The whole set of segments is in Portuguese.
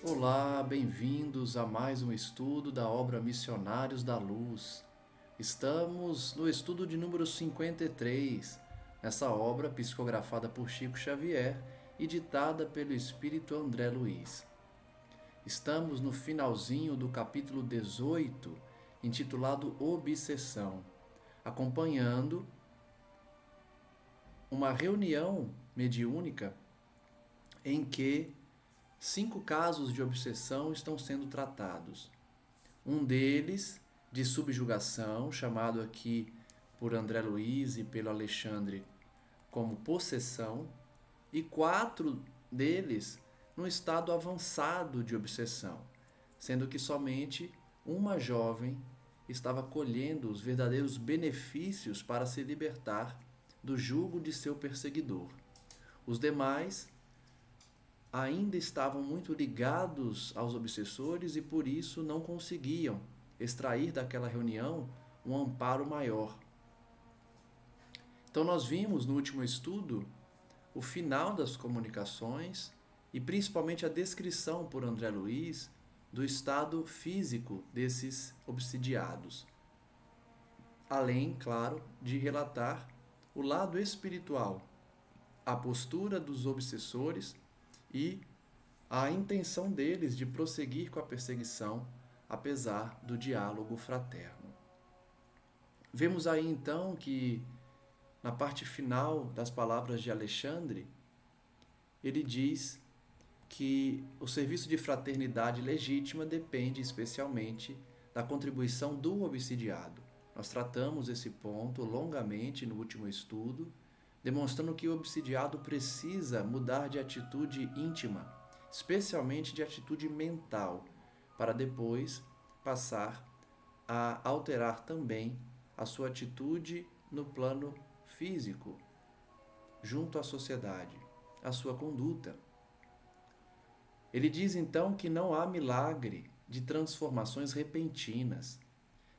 Olá, bem-vindos a mais um estudo da obra Missionários da Luz. Estamos no estudo de número 53, essa obra psicografada por Chico Xavier e ditada pelo espírito André Luiz. Estamos no finalzinho do capítulo 18, intitulado Obsessão, acompanhando uma reunião mediúnica em que 5 casos de obsessão estão sendo tratados. Um deles, de subjugação, chamado aqui por André Luiz e pelo Alexandre como possessão, e 4 deles no estado avançado de obsessão, sendo que somente uma jovem estava colhendo os verdadeiros benefícios para se libertar do jugo de seu perseguidor. Os demais ainda estavam muito ligados aos obsessores e por isso não conseguiam extrair daquela reunião um amparo maior. Então nós vimos no último estudo o final das comunicações e principalmente a descrição por André Luiz do estado físico desses obsidiados. Além, claro, de relatar o lado espiritual, a postura dos obsessores e a intenção deles de prosseguir com a perseguição, apesar do diálogo fraterno. Vemos aí então que, na parte final das palavras de Alexandre, ele diz que o serviço de fraternidade legítima depende especialmente da contribuição do obsidiado. Nós tratamos esse ponto longamente no último estudo, demonstrando que o obsidiado precisa mudar de atitude íntima, especialmente de atitude mental, para depois passar a alterar também a sua atitude no plano físico, junto à sociedade, a sua conduta. Ele diz então que não há milagre de transformações repentinas,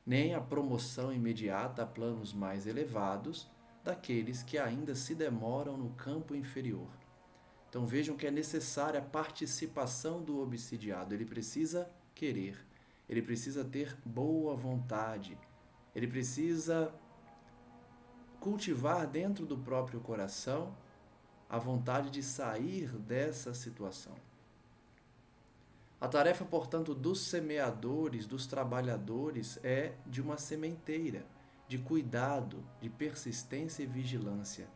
nem a promoção imediata a planos mais elevados daqueles que ainda se demoram no campo inferior. Então vejam que é necessária a participação do obsidiado. Ele precisa querer, ele precisa ter boa vontade, ele precisa cultivar dentro do próprio coração a vontade de sair dessa situação. A tarefa, portanto, dos semeadores, dos trabalhadores, é de uma sementeira, de cuidado, de persistência e vigilância,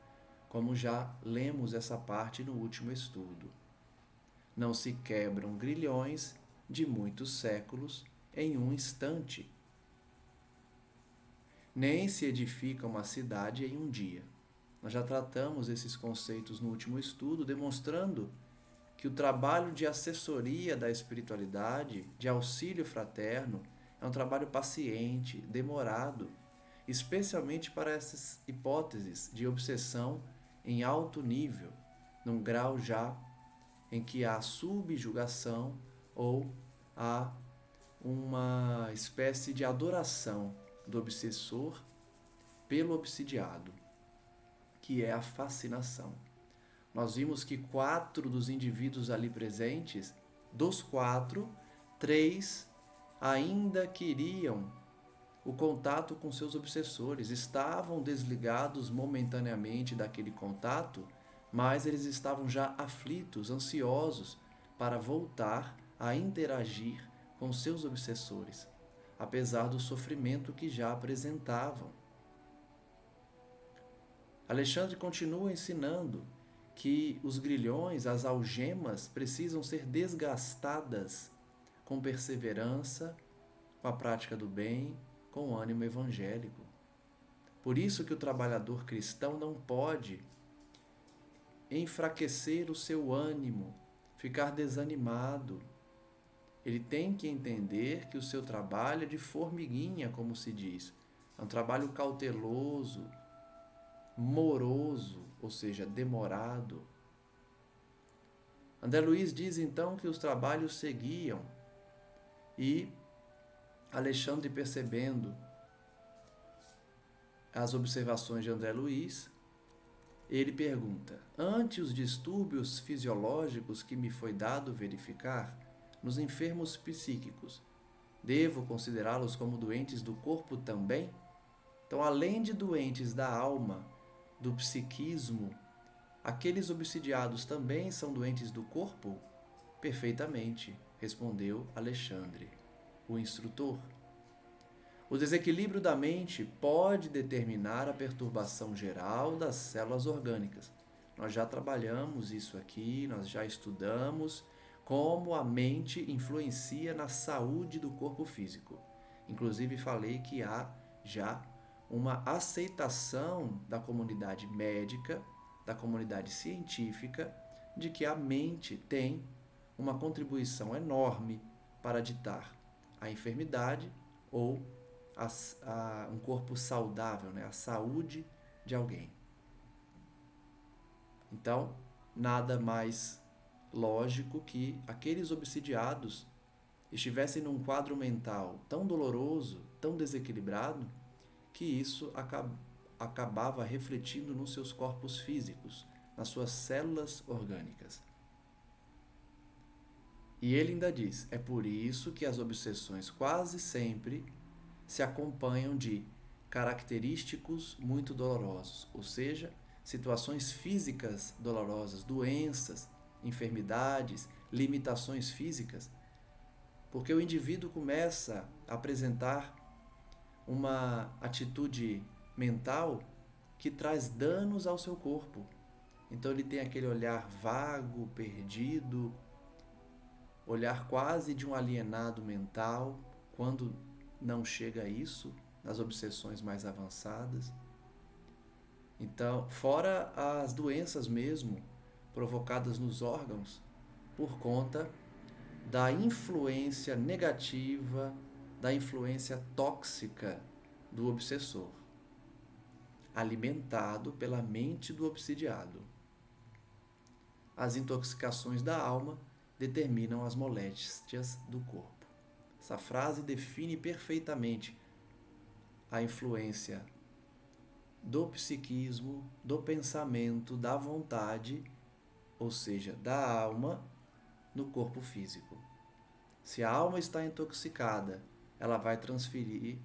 como já lemos essa parte no último estudo. Não se quebram grilhões de muitos séculos em um instante, nem se edifica uma cidade em um dia. Nós já tratamos esses conceitos no último estudo, demonstrando que o trabalho de assessoria da espiritualidade, de auxílio fraterno, é um trabalho paciente, demorado, especialmente para essas hipóteses de obsessão em alto nível, num grau já em que há subjugação ou há uma espécie de adoração do obsessor pelo obsidiado, que é a fascinação. Nós vimos que 4 dos indivíduos ali presentes, dos 4, 3 ainda queriam o contato com seus obsessores, estavam desligados momentaneamente daquele contato, mas eles estavam já aflitos, ansiosos para voltar a interagir com seus obsessores, apesar do sofrimento que já apresentavam. Alexandre continua ensinando que os grilhões, as algemas, precisam ser desgastadas com perseverança, com a prática do bem, com o ânimo evangélico. Por isso que o trabalhador cristão não pode enfraquecer o seu ânimo, ficar desanimado. Ele tem que entender que o seu trabalho é de formiguinha, como se diz. É um trabalho cauteloso, moroso, ou seja, demorado. André Luiz diz então que os trabalhos seguiam e Alexandre, percebendo as observações de André Luiz, ele pergunta: ante os distúrbios fisiológicos que me foi dado verificar nos enfermos psíquicos, devo considerá-los como doentes do corpo também? Então, além de doentes da alma, do psiquismo, aqueles obsidiados também são doentes do corpo? Perfeitamente, respondeu Alexandre, o instrutor. O desequilíbrio da mente pode determinar a perturbação geral das células orgânicas. Nós já trabalhamos isso aqui, nós já estudamos como a mente influencia na saúde do corpo físico. Inclusive falei que há já uma aceitação da comunidade médica, da comunidade científica, de que a mente tem uma contribuição enorme para ditar a enfermidade ou um corpo saudável, né? A saúde de alguém. Então, nada mais lógico que aqueles obsidiados estivessem num quadro mental tão doloroso, tão desequilibrado, que isso acabava refletindo nos seus corpos físicos, nas suas células orgânicas. E ele ainda diz: é por isso que as obsessões quase sempre se acompanham de característicos muito dolorosos, ou seja, situações físicas dolorosas, doenças, enfermidades, limitações físicas, porque o indivíduo começa a apresentar uma atitude mental que traz danos ao seu corpo. Então ele tem aquele olhar vago, perdido, olhar quase de um alienado mental, quando não chega a isso, nas obsessões mais avançadas. Então, fora as doenças mesmo, provocadas nos órgãos, por conta da influência negativa, da influência tóxica do obsessor, alimentado pela mente do obsidiado. As intoxicações da alma determinam as moléstias do corpo. Essa frase define perfeitamente a influência do psiquismo, do pensamento, da vontade, ou seja, da alma no corpo físico. Se a alma está intoxicada, ela vai transferir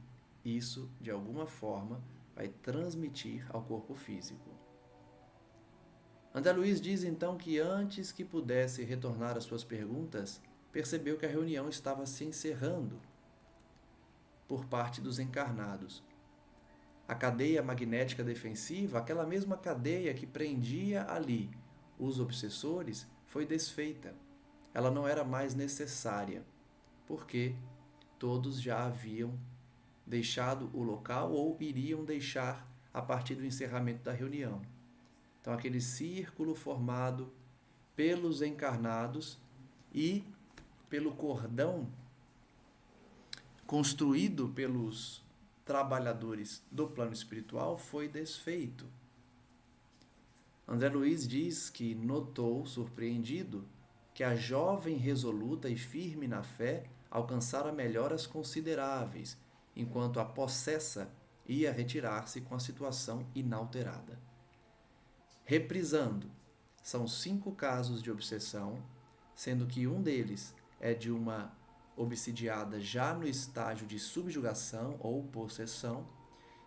isso de alguma forma, vai transmitir ao corpo físico. André Luiz diz então que antes que pudesse retornar às suas perguntas, percebeu que a reunião estava se encerrando por parte dos encarnados. A cadeia magnética defensiva, aquela mesma cadeia que prendia ali os obsessores, foi desfeita. Ela não era mais necessária, porque todos já haviam deixado o local ou iriam deixar a partir do encerramento da reunião. Então, aquele círculo formado pelos encarnados e pelo cordão construído pelos trabalhadores do plano espiritual foi desfeito. André Luiz diz que notou, surpreendido, que a jovem resoluta e firme na fé alcançara melhoras consideráveis, enquanto a possessa ia retirar-se com a situação inalterada. Reprisando, são 5 casos de obsessão, sendo que um deles é de uma obsidiada já no estágio de subjugação ou possessão,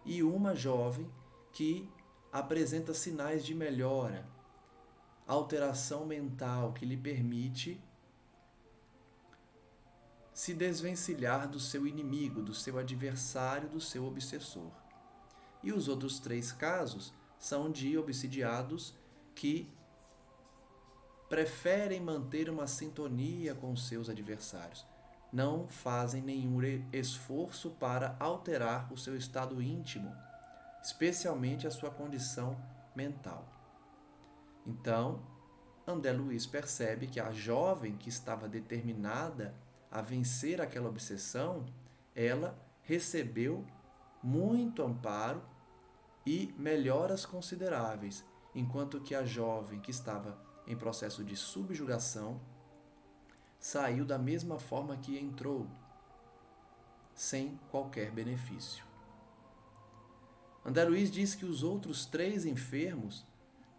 e uma jovem que apresenta sinais de melhora, alteração mental que lhe permite se desvencilhar do seu inimigo, do seu adversário, do seu obsessor. E os outros 3 casos são de obsidiados que preferem manter uma sintonia com os seus adversários. Não fazem nenhum esforço para alterar o seu estado íntimo, especialmente a sua condição mental. Então, André Luiz percebe que a jovem que estava determinada a vencer aquela obsessão, ela recebeu muito amparo e melhoras consideráveis, enquanto que a jovem que estava em processo de subjugação saiu da mesma forma que entrou, sem qualquer benefício. André Luiz diz que os outros 3 enfermos,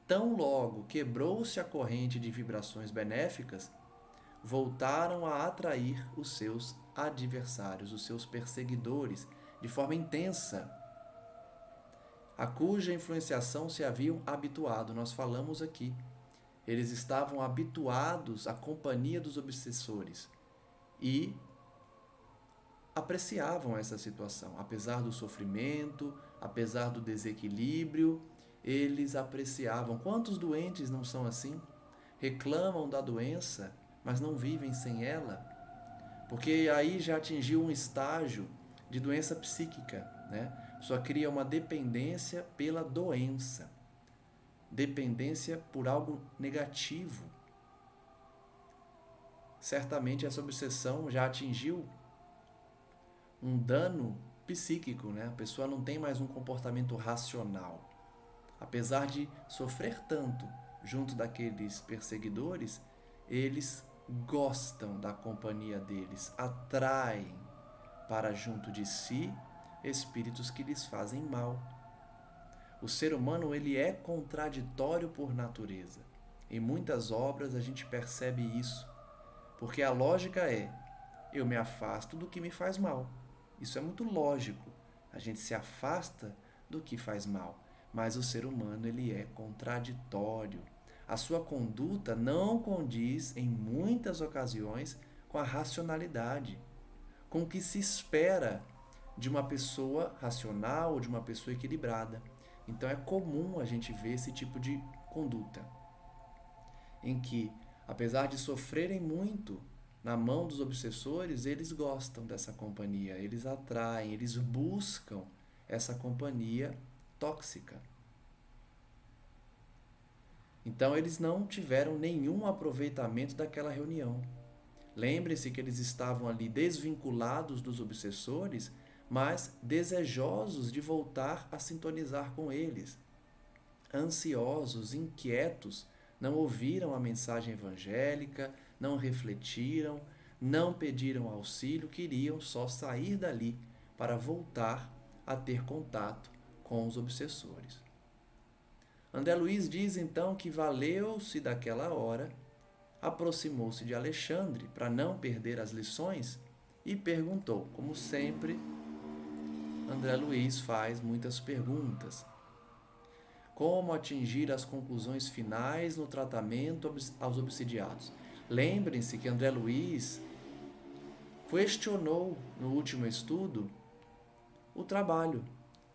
tão logo quebrou-se a corrente de vibrações benéficas, voltaram a atrair os seus adversários, os seus perseguidores, de forma intensa, a cuja influenciação se haviam habituado. Nós falamos aqui. Eles estavam habituados à companhia dos obsessores e apreciavam essa situação. Apesar do sofrimento, apesar do desequilíbrio, eles apreciavam. Quantos doentes não são assim? Reclamam da doença, mas não vivem sem ela, porque aí já atingiu um estágio de doença psíquica, né? Só cria uma dependência pela doença, dependência por algo negativo. Certamente essa obsessão já atingiu um dano psíquico, né? A pessoa não tem mais um comportamento racional. Apesar de sofrer tanto junto daqueles perseguidores, eles gostam da companhia deles, atraem para junto de si espíritos que lhes fazem mal. O ser humano, ele é contraditório por natureza. Em muitas obras a gente percebe isso, porque a lógica é: eu me afasto do que me faz mal. Isso é muito lógico. A gente se afasta do que faz mal, mas o ser humano, ele é contraditório. A sua conduta não condiz, em muitas ocasiões, com a racionalidade, com o que se espera de uma pessoa racional ou de uma pessoa equilibrada. Então é comum a gente ver esse tipo de conduta, em que, apesar de sofrerem muito na mão dos obsessores, eles gostam dessa companhia, eles atraem, eles buscam essa companhia tóxica. Então eles não tiveram nenhum aproveitamento daquela reunião. Lembre-se que eles estavam ali desvinculados dos obsessores, mas desejosos de voltar a sintonizar com eles. Ansiosos, inquietos, não ouviram a mensagem evangélica, não refletiram, não pediram auxílio, queriam só sair dali para voltar a ter contato com os obsessores. André Luiz diz então que valeu-se daquela hora, aproximou-se de Alexandre para não perder as lições e perguntou. Como sempre, André Luiz faz muitas perguntas. Como atingir as conclusões finais no tratamento aos obsidiados? Lembrem-se que André Luiz questionou no último estudo o trabalho.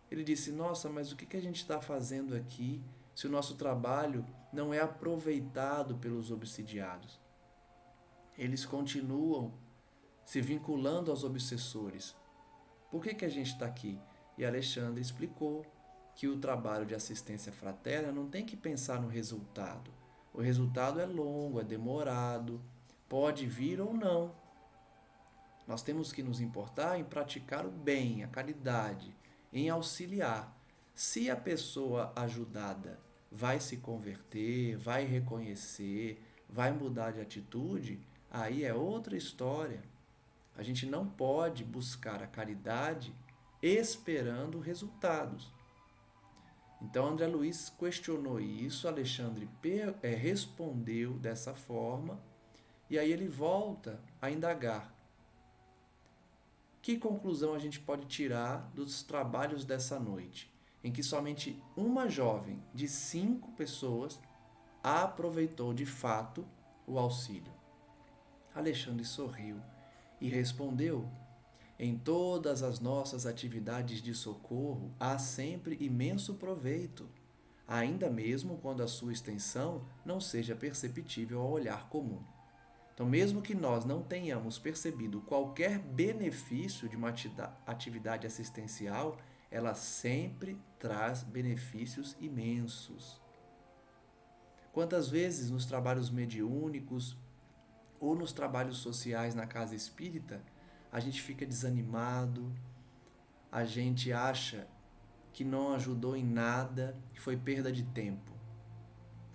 Ele disse: nossa, mas o que a gente está fazendo aqui se o nosso trabalho não é aproveitado pelos obsidiados? Eles continuam se vinculando aos obsessores. Por que a gente está aqui? E Alexandre explicou que o trabalho de assistência fraterna não tem que pensar no resultado. O resultado é longo, é demorado, pode vir ou não. Nós temos que nos importar em praticar o bem, a caridade, em auxiliar. Se a pessoa ajudada vai se converter, vai reconhecer, vai mudar de atitude, aí é outra história. A gente não pode buscar a caridade esperando resultados. Então André Luiz questionou isso, Alexandre respondeu dessa forma, e aí ele volta a indagar. Que conclusão a gente pode tirar dos trabalhos dessa noite, em que somente uma jovem de 5 pessoas aproveitou de fato o auxílio? Alexandre sorriu e respondeu: em todas as nossas atividades de socorro há sempre imenso proveito, ainda mesmo quando a sua extensão não seja perceptível ao olhar comum. Então, mesmo que nós não tenhamos percebido qualquer benefício de uma atividade assistencial, ela sempre traz benefícios imensos. Quantas vezes nos trabalhos mediúnicos ou nos trabalhos sociais na casa espírita, a gente fica desanimado, a gente acha que não ajudou em nada, que foi perda de tempo.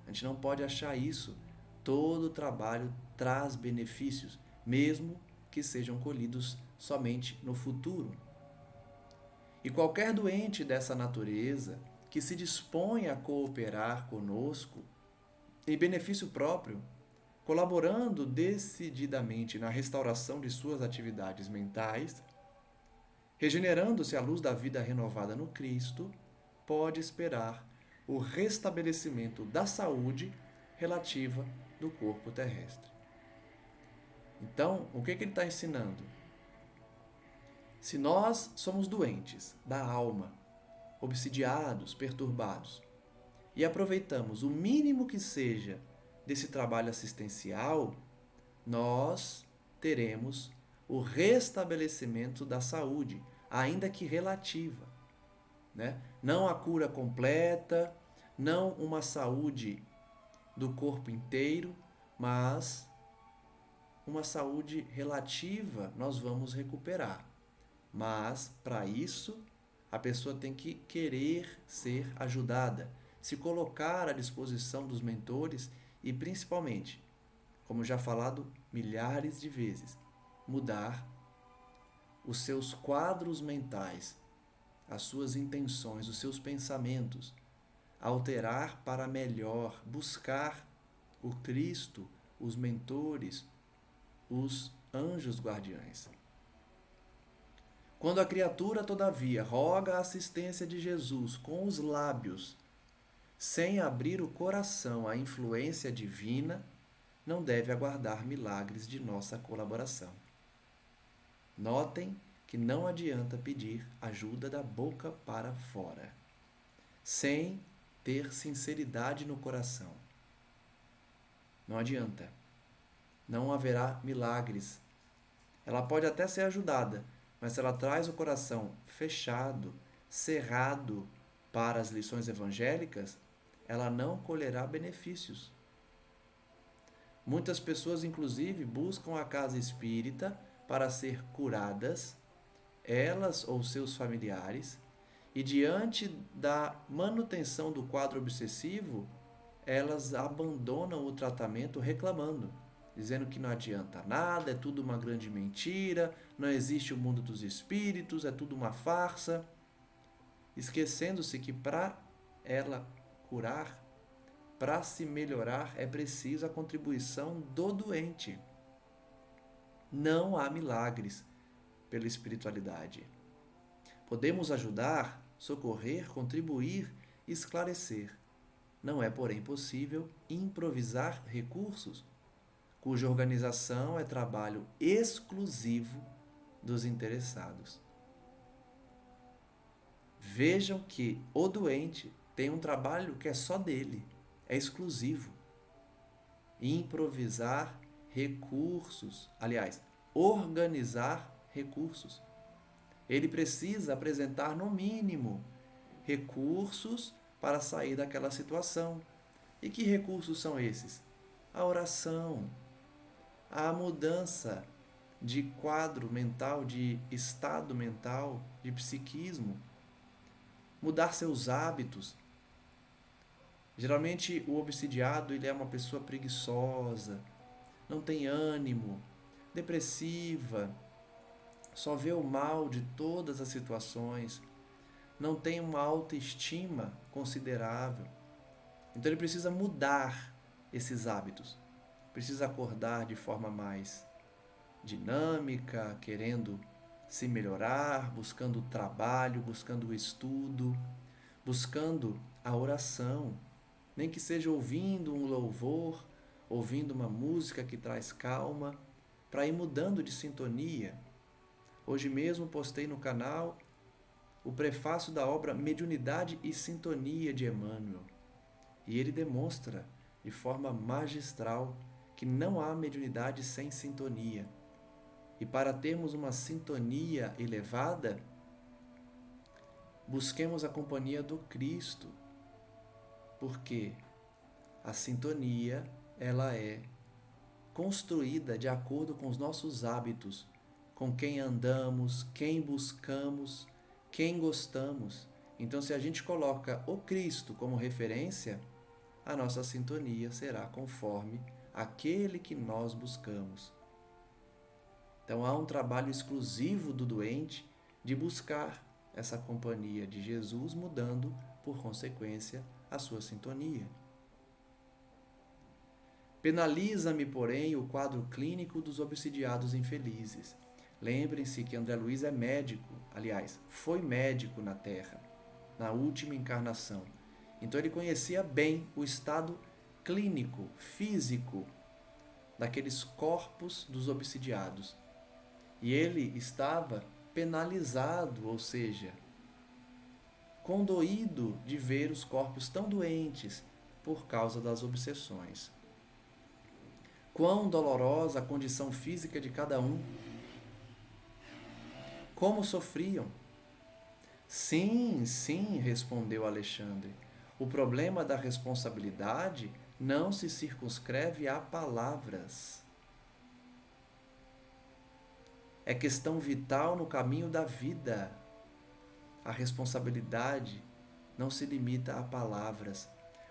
A gente não pode achar isso. Todo trabalho traz benefícios, mesmo que sejam colhidos somente no futuro. E qualquer doente dessa natureza que se dispõe a cooperar conosco em benefício próprio, colaborando decididamente na restauração de suas atividades mentais, regenerando-se à luz da vida renovada no Cristo, pode esperar o restabelecimento da saúde relativa do corpo terrestre. Então, o que ele está ensinando? Se nós somos doentes da alma, obsidiados, perturbados, e aproveitamos o mínimo que seja desse trabalho assistencial, nós teremos o restabelecimento da saúde, ainda que relativa, né? Não a cura completa, não uma saúde do corpo inteiro, mas uma saúde relativa nós vamos recuperar. Mas, para isso, a pessoa tem que querer ser ajudada, se colocar à disposição dos mentores e, principalmente, como já falado milhares de vezes, mudar os seus quadros mentais, as suas intenções, os seus pensamentos, alterar para melhor, buscar o Cristo, os mentores, os anjos guardiães. Quando a criatura, todavia, roga a assistência de Jesus com os lábios, sem abrir o coração à influência divina, não deve aguardar milagres de nossa colaboração. Notem que não adianta pedir ajuda da boca para fora, sem ter sinceridade no coração. Não adianta. Não haverá milagres. Ela pode até ser ajudada, mas se ela traz o coração fechado, cerrado para as lições evangélicas, ela não colherá benefícios. Muitas pessoas, inclusive, buscam a casa espírita para ser curadas, elas ou seus familiares, e diante da manutenção do quadro obsessivo, elas abandonam o tratamento reclamando, dizendo que não adianta nada, é tudo uma grande mentira, não existe o mundo dos espíritos, é tudo uma farsa, esquecendo-se que para ela curar, para se melhorar, é preciso a contribuição do doente. Não há milagres pela espiritualidade. Podemos ajudar, socorrer, contribuir, esclarecer. Não é, porém, possível improvisar recursos cuja organização é trabalho exclusivo dos interessados. Vejam que o doente tem um trabalho que é só dele, é exclusivo. Improvisar recursos, aliás, organizar recursos. Ele precisa apresentar, no mínimo, recursos para sair daquela situação. E que recursos são esses? A oração, a mudança de quadro mental, de estado mental, de psiquismo, mudar seus hábitos, Geralmente o obsidiado ele é uma pessoa preguiçosa, não tem ânimo, depressiva, só vê o mal de todas as situações, não tem uma autoestima considerável. Então ele precisa mudar esses hábitos, precisa acordar de forma mais dinâmica, querendo se melhorar, buscando o trabalho, buscando o estudo, buscando a oração, nem que seja ouvindo um louvor, ouvindo uma música que traz calma, para ir mudando de sintonia. Hoje mesmo postei no canal o prefácio da obra Mediunidade e Sintonia de Emmanuel. E ele demonstra de forma magistral que não há mediunidade sem sintonia. E para termos uma sintonia elevada, busquemos a companhia do Cristo. Porque a sintonia, ela é construída de acordo com os nossos hábitos, com quem andamos, quem buscamos, quem gostamos. Então, se a gente coloca o Cristo como referência, a nossa sintonia será conforme aquele que nós buscamos. Então, há um trabalho exclusivo do doente de buscar essa companhia de Jesus, mudando, por consequência, a sua sintonia. Penaliza-me, porém, o quadro clínico dos obsidiados infelizes. Lembrem-se que André Luiz é médico, aliás, foi médico na Terra, na última encarnação. Então ele conhecia bem o estado clínico, físico, daqueles corpos dos obsidiados. E ele estava penalizado, ou seja, condoído de ver os corpos tão doentes por causa das obsessões. Quão dolorosa a condição física de cada um. Como sofriam? Sim, sim, respondeu Alexandre. O problema da responsabilidade não se circunscreve a palavras. É questão vital no caminho da vida. A responsabilidade não se limita a palavras.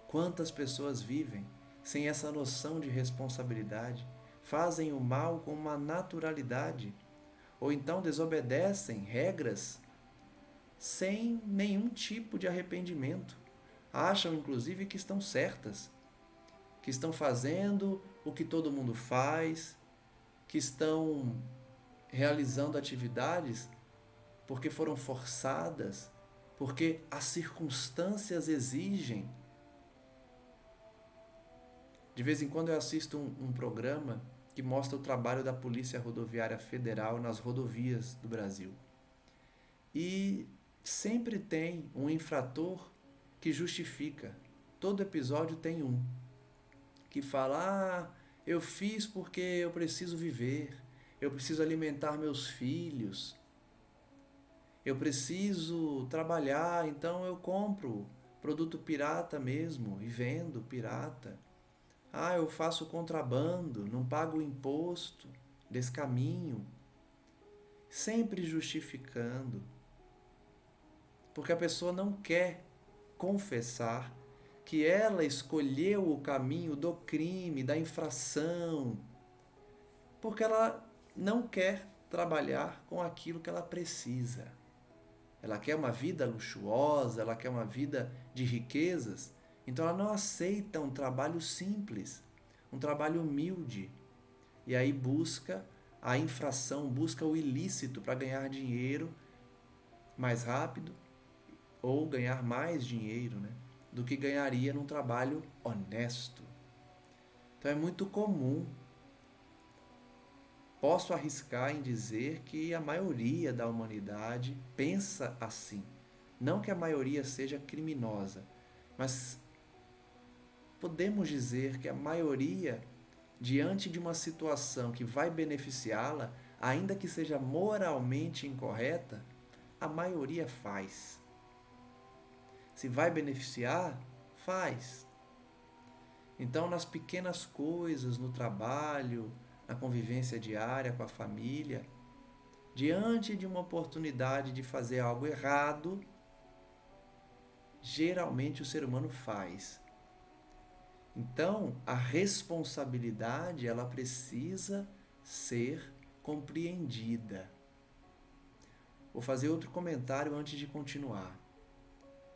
Quantas pessoas vivem sem essa noção de responsabilidade? Fazem o mal com uma naturalidade, ou então desobedecem regras sem nenhum tipo de arrependimento. Acham, inclusive, que estão certas, que estão fazendo o que todo mundo faz, que estão realizando atividades porque foram forçadas, porque as circunstâncias exigem. De vez em quando eu assisto um programa que mostra o trabalho da Polícia Rodoviária Federal nas rodovias do Brasil. E sempre tem um infrator que justifica. Todo episódio tem um que fala: eu fiz porque eu preciso viver, eu preciso alimentar meus filhos, eu preciso trabalhar, então eu compro produto pirata mesmo e vendo pirata. Eu faço contrabando, não pago imposto, descaminho. Sempre justificando. Porque a pessoa não quer confessar que ela escolheu o caminho do crime, da infração, porque ela não quer trabalhar com aquilo que ela precisa. Ela quer uma vida luxuosa, ela quer uma vida de riquezas, então ela não aceita um trabalho simples, um trabalho humilde. E aí busca a infração, busca o ilícito para ganhar dinheiro mais rápido ou ganhar mais dinheiro, do que ganharia num trabalho honesto. Então é muito comum. Posso arriscar em dizer que a maioria da humanidade pensa assim. Não que a maioria seja criminosa, mas podemos dizer que a maioria, diante de uma situação que vai beneficiá-la, ainda que seja moralmente incorreta, a maioria faz. Se vai beneficiar, faz. Então, nas pequenas coisas, no trabalho, na convivência diária com a família, diante de uma oportunidade de fazer algo errado, geralmente o ser humano faz. Então, a responsabilidade, ela precisa ser compreendida. Vou fazer outro comentário antes de continuar.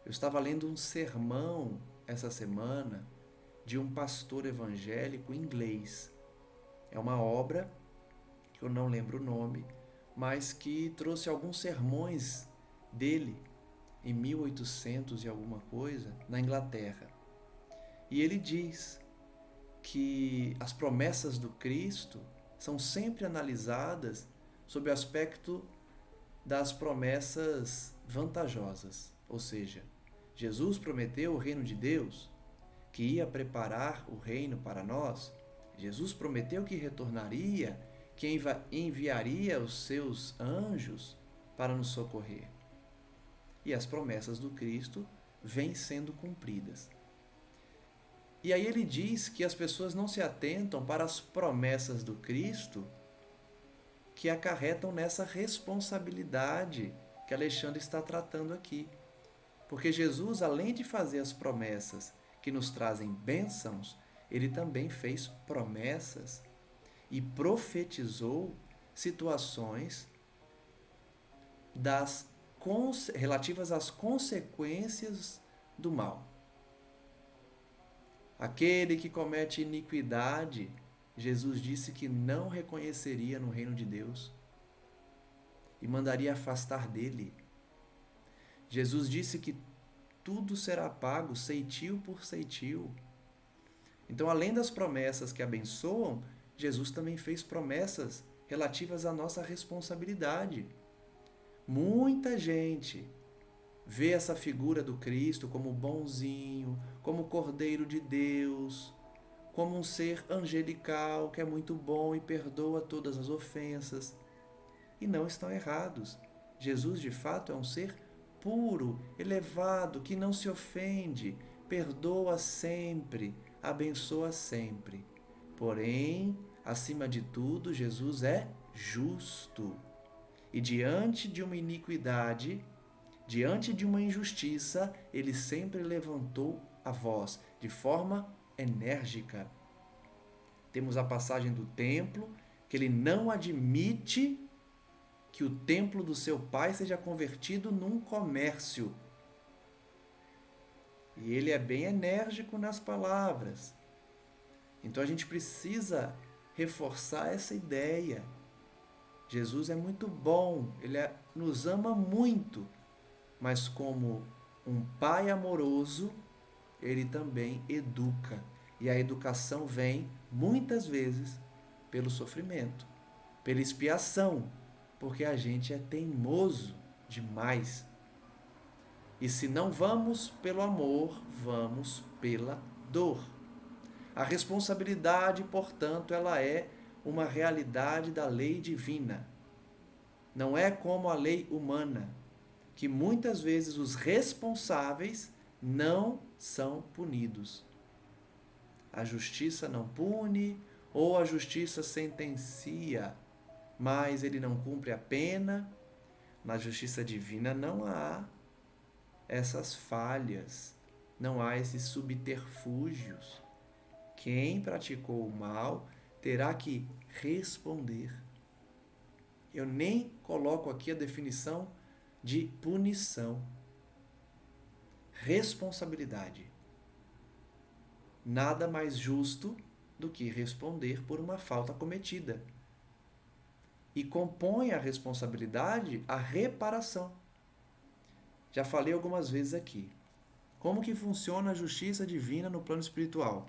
Eu estava lendo um sermão essa semana de um pastor evangélico inglês. É uma obra que eu não lembro o nome, mas que trouxe alguns sermões dele em 1800 e alguma coisa, na Inglaterra. E ele diz que as promessas do Cristo são sempre analisadas sob o aspecto das promessas vantajosas. Ou seja, Jesus prometeu o reino de Deus, que ia preparar o reino para nós. Jesus prometeu que retornaria, que enviaria os seus anjos para nos socorrer. E as promessas do Cristo vêm sendo cumpridas. E aí ele diz que as pessoas não se atentam para as promessas do Cristo que acarretam nessa responsabilidade que Alexandre está tratando aqui. Porque Jesus, além de fazer as promessas que nos trazem bênçãos, ele também fez promessas e profetizou situações relativas às consequências do mal. Aquele que comete iniquidade, Jesus disse que não reconheceria no reino de Deus e mandaria afastar dele. Jesus disse que tudo será pago ceitil por ceitil. Então, além das promessas que abençoam, Jesus também fez promessas relativas à nossa responsabilidade. Muita gente vê essa figura do Cristo como bonzinho, como Cordeiro de Deus, como um ser angelical que é muito bom e perdoa todas as ofensas. E não estão errados. Jesus, de fato, é um ser puro, elevado, que não se ofende, perdoa sempre, abençoa sempre. Porém, acima de tudo, Jesus é justo. E diante de uma iniquidade, diante de uma injustiça, ele sempre levantou a voz de forma enérgica. Temos a passagem do templo, que ele não admite que o templo do seu pai seja convertido num comércio. E ele é bem enérgico nas palavras. Então a gente precisa reforçar essa ideia. Jesus é muito bom, ele nos ama muito, mas como um pai amoroso, ele também educa. E a educação vem, muitas vezes, pelo sofrimento, pela expiação, porque a gente é teimoso demais. E se não vamos pelo amor, vamos pela dor. A responsabilidade, portanto, ela é uma realidade da lei divina. Não é como a lei humana, que muitas vezes os responsáveis não são punidos. A justiça não pune, ou a justiça sentencia, mas ele não cumpre a pena. Na justiça divina não há essas falhas, não há esses subterfúgios. Quem praticou o mal terá que responder. Eu nem coloco aqui a definição de punição. Responsabilidade. Nada mais justo do que responder por uma falta cometida. E compõe a responsabilidade a reparação. Já falei algumas vezes aqui. Como que funciona a justiça divina no plano espiritual?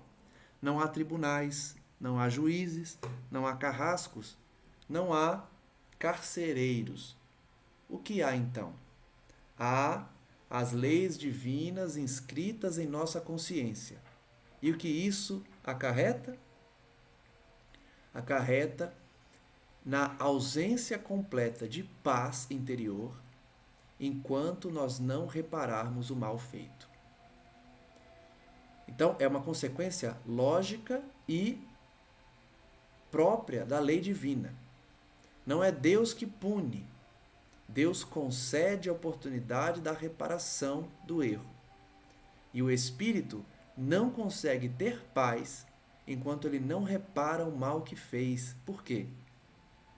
Não há tribunais, não há juízes, não há carrascos, não há carcereiros. O que há então? Há as leis divinas inscritas em nossa consciência. E o que isso acarreta? Acarreta na ausência completa de paz interior, enquanto nós não repararmos o mal feito. Então, é uma consequência lógica e própria da lei divina. Não é Deus que pune. Deus concede a oportunidade da reparação do erro. E o Espírito não consegue ter paz enquanto ele não repara o mal que fez. Por quê?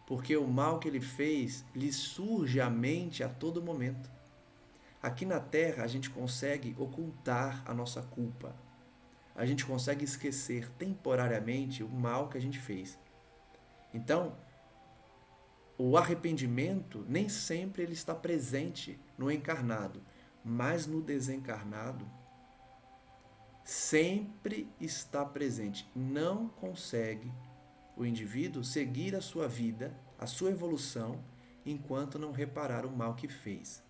Porque o mal que ele fez lhe surge à mente a todo momento. Aqui na Terra a gente consegue ocultar a nossa culpa. A gente consegue esquecer temporariamente o mal que a gente fez. Então, o arrependimento nem sempre ele está presente no encarnado, mas no desencarnado sempre está presente. Não consegue o indivíduo seguir a sua vida, a sua evolução, enquanto não reparar o mal que fez.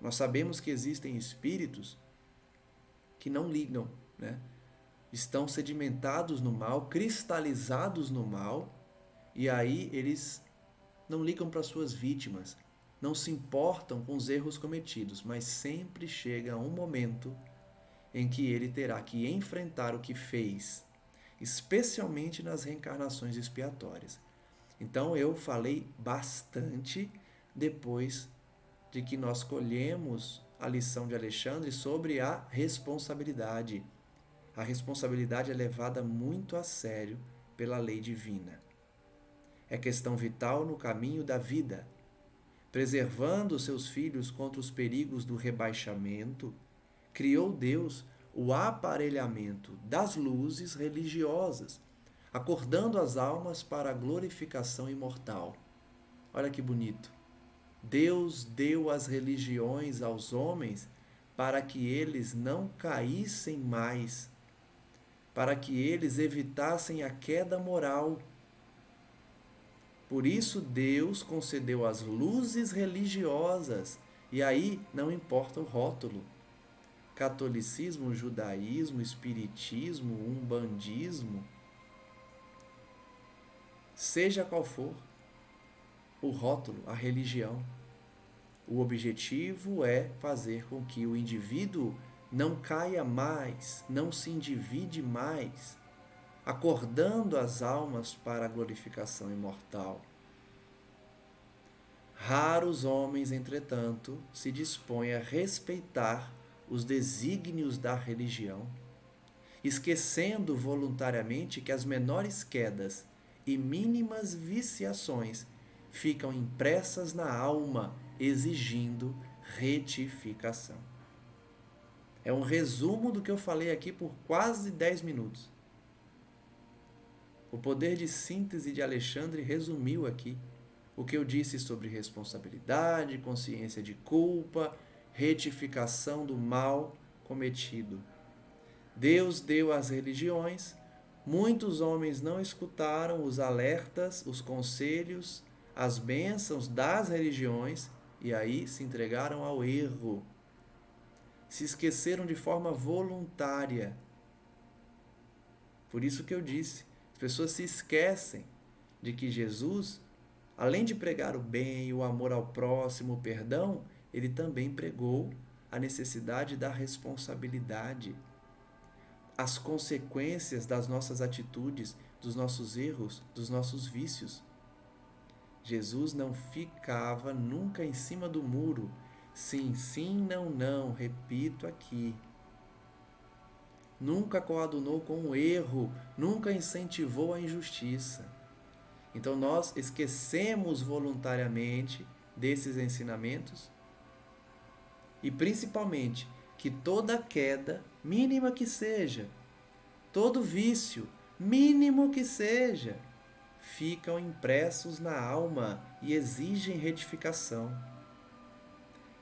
Nós sabemos que existem espíritos que não ligam, né? Estão sedimentados no mal, cristalizados no mal, e aí eles não ligam para suas vítimas, não se importam com os erros cometidos, mas sempre chega um momento em que ele terá que enfrentar o que fez, especialmente nas reencarnações expiatórias. Então eu falei bastante depois de que nós colhemos a lição de Alexandre sobre a responsabilidade. A responsabilidade é levada muito a sério pela lei divina. É questão vital no caminho da vida. Preservando seus filhos contra os perigos do rebaixamento, criou Deus o aparelhamento das luzes religiosas, acordando as almas para a glorificação imortal. Olha que bonito. Deus deu as religiões aos homens para que eles não caíssem mais, para que eles evitassem a queda moral. Por isso Deus concedeu as luzes religiosas, e aí não importa o rótulo. Catolicismo, judaísmo, espiritismo, umbandismo, seja qual for o rótulo, a religião, o objetivo é fazer com que o indivíduo não caia mais, não se endivide mais, acordando as almas para a glorificação imortal. Raros homens, entretanto, se dispõem a respeitar os desígnios da religião, esquecendo voluntariamente que as menores quedas e mínimas viciações ficam impressas na alma, exigindo retificação. É um resumo do que eu falei aqui por quase 10 minutos. O poder de síntese de Alexandre resumiu aqui o que eu disse sobre responsabilidade, consciência de culpa, retificação do mal cometido. Deus deu às religiões, muitos homens não escutaram os alertas, os conselhos, as bênçãos das religiões e aí se entregaram ao erro. Se esqueceram de forma voluntária. Por isso que eu disse, as pessoas se esquecem de que Jesus, além de pregar o bem, o amor ao próximo, o perdão, ele também pregou a necessidade da responsabilidade, as consequências das nossas atitudes, dos nossos erros, dos nossos vícios. Jesus não ficava nunca em cima do muro. Sim, sim, não, não, repito aqui. Nunca coadunou com o erro, nunca incentivou a injustiça. Então nós esquecemos voluntariamente desses ensinamentos e principalmente que toda queda, mínima que seja, todo vício, mínimo que seja, ficam impressos na alma e exigem retificação.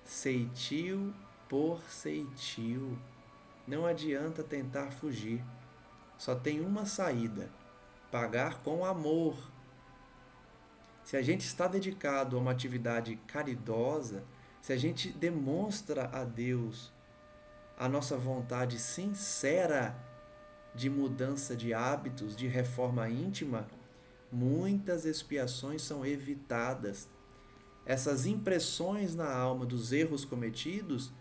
Ceitil por ceitil. Não adianta tentar fugir. Só tem uma saída: pagar com amor. Se a gente está dedicado a uma atividade caridosa, se a gente demonstra a Deus a nossa vontade sincera de mudança de hábitos, de reforma íntima, muitas expiações são evitadas. Essas impressões na alma dos erros cometidos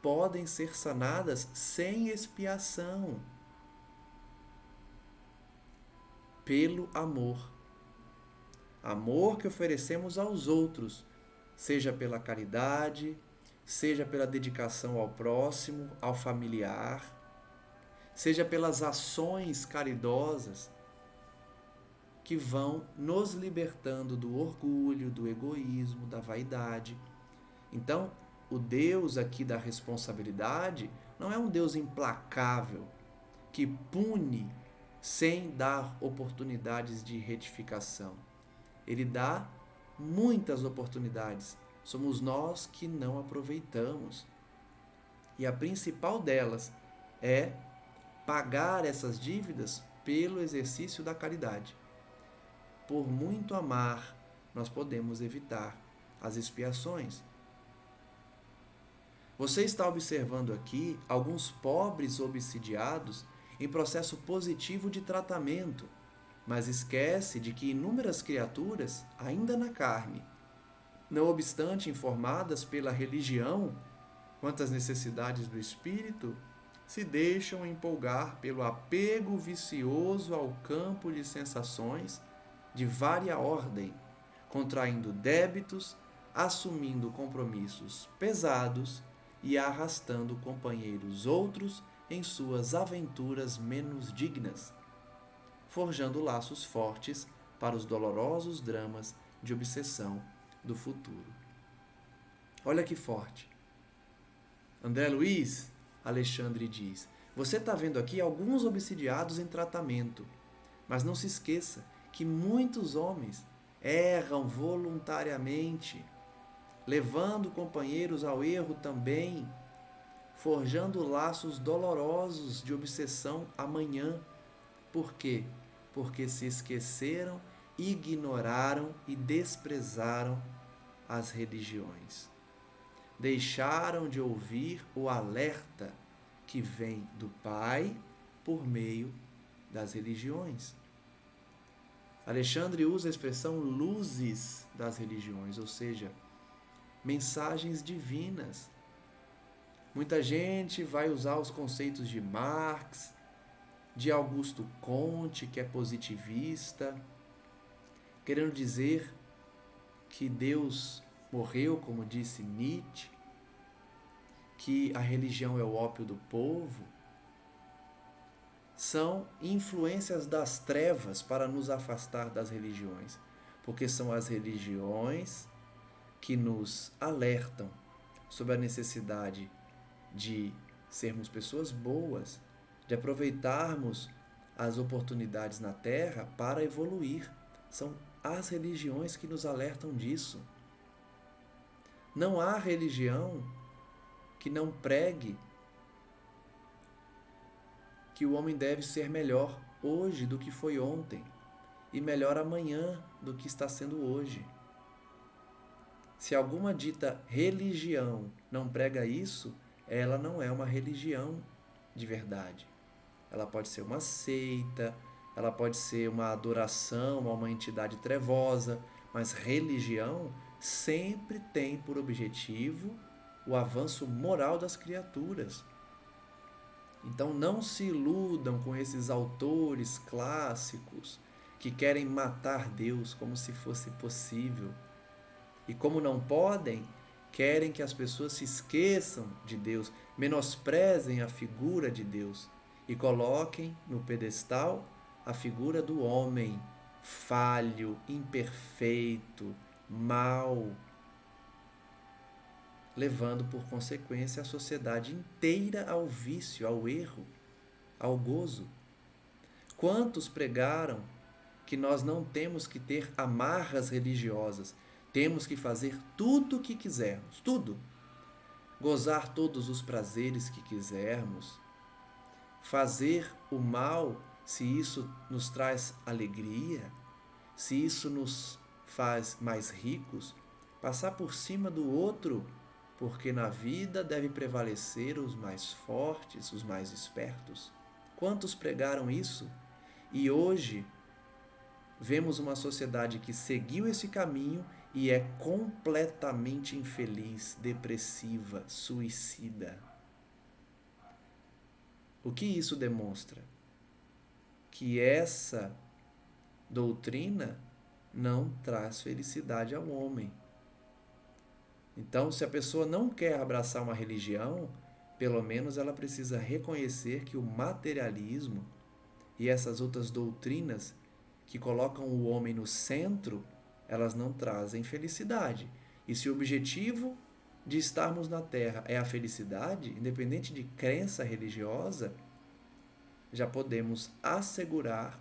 podem ser sanadas sem expiação, pelo amor. Amor que oferecemos aos outros, seja pela caridade, seja pela dedicação ao próximo, ao familiar. seja pelas ações caridosas que vão nos libertando do orgulho, do egoísmo, da vaidade. Então, o Deus aqui da responsabilidade não é um Deus implacável que pune sem dar oportunidades de retificação. Ele dá muitas oportunidades. Somos nós que não aproveitamos. E a principal delas é pagar essas dívidas pelo exercício da caridade. Por muito amar, nós podemos evitar as expiações. Você está observando aqui alguns pobres obsidiados em processo positivo de tratamento, mas esquece de que inúmeras criaturas, ainda na carne, não obstante informadas pela religião quanto às necessidades do espírito, se deixam empolgar pelo apego vicioso ao campo de sensações de vária ordem, contraindo débitos, assumindo compromissos pesados e arrastando companheiros outros em suas aventuras menos dignas, forjando laços fortes para os dolorosos dramas de obsessão do futuro. Olha que forte. André Luiz, Alexandre diz, você está vendo aqui alguns obsidiados em tratamento, mas não se esqueça que muitos homens erram voluntariamente, levando companheiros ao erro também, forjando laços dolorosos de obsessão amanhã. Por quê? Porque se esqueceram, ignoraram e desprezaram as religiões. Deixaram de ouvir o alerta que vem do Pai por meio das religiões. Alexandre usa a expressão luzes das religiões, ou seja, mensagens divinas. Muita gente vai usar os conceitos de Marx, de Augusto Comte, que é positivista, querendo dizer que Deus morreu, como disse Nietzsche, que a religião é o ópio do povo. São influências das trevas para nos afastar das religiões, porque são as religiões que nos alertam sobre a necessidade de sermos pessoas boas, de aproveitarmos as oportunidades na Terra para evoluir. São as religiões que nos alertam disso. Não há religião que não pregue que o homem deve ser melhor hoje do que foi ontem e melhor amanhã do que está sendo hoje. Se alguma dita religião não prega isso, ela não é uma religião de verdade. Ela pode ser uma seita, ela pode ser uma adoração a uma entidade trevosa, mas religião sempre tem por objetivo o avanço moral das criaturas. Então não se iludam com esses autores clássicos que querem matar Deus como se fosse possível. E como não podem, querem que as pessoas se esqueçam de Deus, menosprezem a figura de Deus e coloquem no pedestal a figura do homem falho, imperfeito, mau, levando por consequência a sociedade inteira ao vício, ao erro, ao gozo. Quantos pregaram que nós não temos que ter amarras religiosas, temos que fazer tudo o que quisermos, tudo. Gozar todos os prazeres que quisermos, fazer o mal se isso nos traz alegria, se isso nos faz mais ricos, passar por cima do outro, porque na vida deve prevalecer os mais fortes, os mais espertos. Quantos pregaram isso? E hoje vemos uma sociedade que seguiu esse caminho e é completamente infeliz, depressiva, suicida. O que isso demonstra? Que essa doutrina não traz felicidade ao homem. Então, se a pessoa não quer abraçar uma religião, pelo menos ela precisa reconhecer que o materialismo e essas outras doutrinas que colocam o homem no centro, elas não trazem felicidade. E se o objetivo de estarmos na Terra é a felicidade, independente de crença religiosa, já podemos assegurar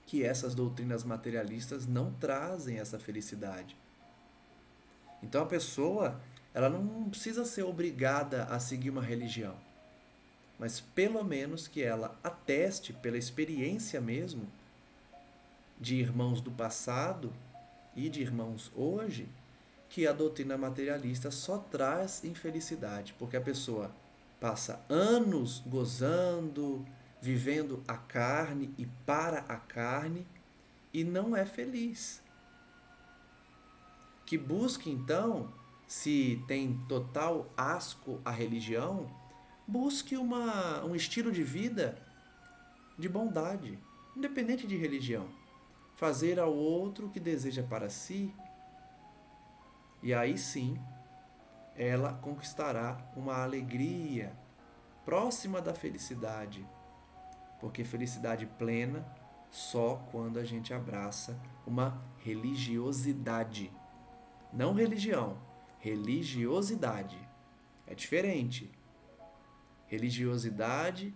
que essas doutrinas materialistas não trazem essa felicidade. Então a pessoa, ela não precisa ser obrigada a seguir uma religião, mas pelo menos que ela ateste pela experiência mesmo de irmãos do passado e de irmãos hoje, que a doutrina materialista só traz infelicidade, porque a pessoa passa anos gozando, vivendo a carne e para a carne e não é feliz. Que busque então, se tem total asco à religião, busque um estilo de vida de bondade, independente de religião. Fazer ao outro o que deseja para si, e aí sim ela conquistará uma alegria próxima da felicidade, porque felicidade plena só quando a gente abraça uma religiosidade. Não religião, religiosidade. É diferente. Religiosidade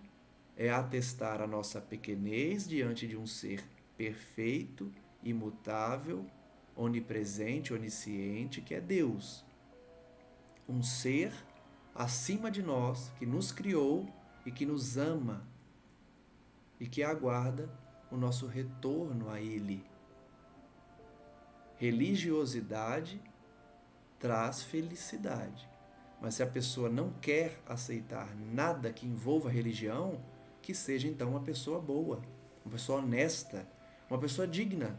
é atestar a nossa pequenez diante de um ser perfeito, imutável, onipresente, onisciente, que é Deus. Um ser acima de nós, que nos criou e que nos ama e que aguarda o nosso retorno a Ele. Religiosidade traz felicidade. Mas se a pessoa não quer aceitar nada que envolva religião, que seja então uma pessoa boa, uma pessoa honesta, uma pessoa digna.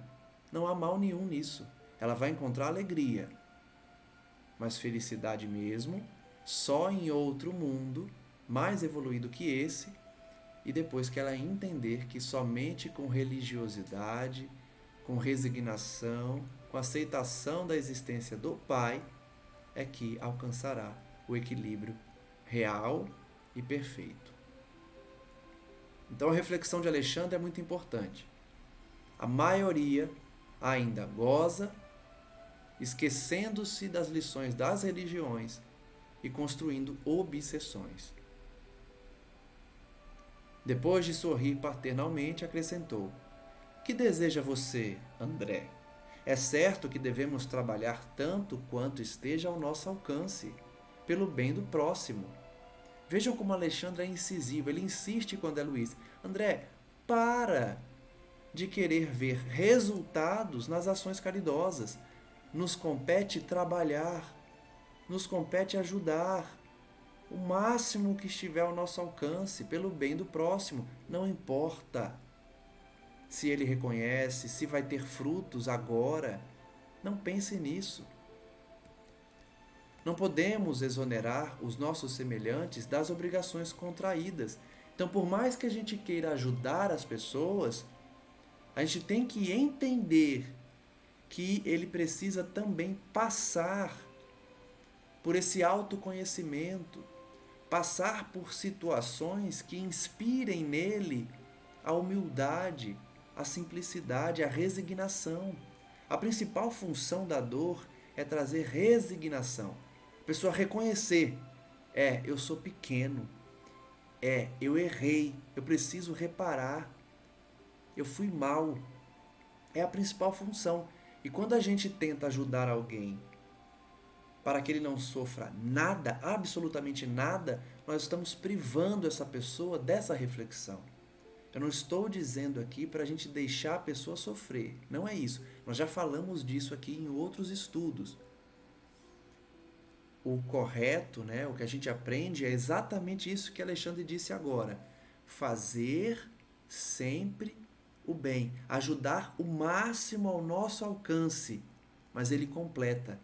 Não há mal nenhum nisso. Ela vai encontrar alegria. Mas felicidade mesmo, só em outro mundo, mais evoluído que esse, e depois que ela entender que somente com religiosidade, com resignação, com aceitação da existência do Pai, é que alcançará o equilíbrio real e perfeito. Então a reflexão de Alexandre é muito importante. A maioria ainda goza, esquecendo-se das lições das religiões e construindo obsessões. Depois de sorrir paternalmente, acrescentou: que deseja você, André? É certo que devemos trabalhar tanto quanto esteja ao nosso alcance, pelo bem do próximo. Vejam como Alexandre é incisivo, ele insiste quando é Luiz. André, para de querer ver resultados nas ações caridosas. Nos compete trabalhar, nos compete ajudar o máximo que estiver ao nosso alcance, pelo bem do próximo. Não importa se ele reconhece, se vai ter frutos agora. Não pense nisso. Não podemos exonerar os nossos semelhantes das obrigações contraídas. Então, por mais que a gente queira ajudar as pessoas, a gente tem que entender que ele precisa também passar por esse autoconhecimento, passar por situações que inspirem nele a humildade, a simplicidade, a resignação. A principal função da dor é trazer resignação. A pessoa reconhecer, eu sou pequeno, eu errei, eu preciso reparar, eu fui mal. É a principal função. E quando a gente tenta ajudar alguém para que ele não sofra nada, absolutamente nada, nós estamos privando essa pessoa dessa reflexão. Eu não estou dizendo aqui para a gente deixar a pessoa sofrer. Não é isso. Nós já falamos disso aqui em outros estudos. O correto, o que a gente aprende é exatamente isso que Alexandre disse agora. Fazer sempre o bem. Ajudar o máximo ao nosso alcance. Mas ele completa.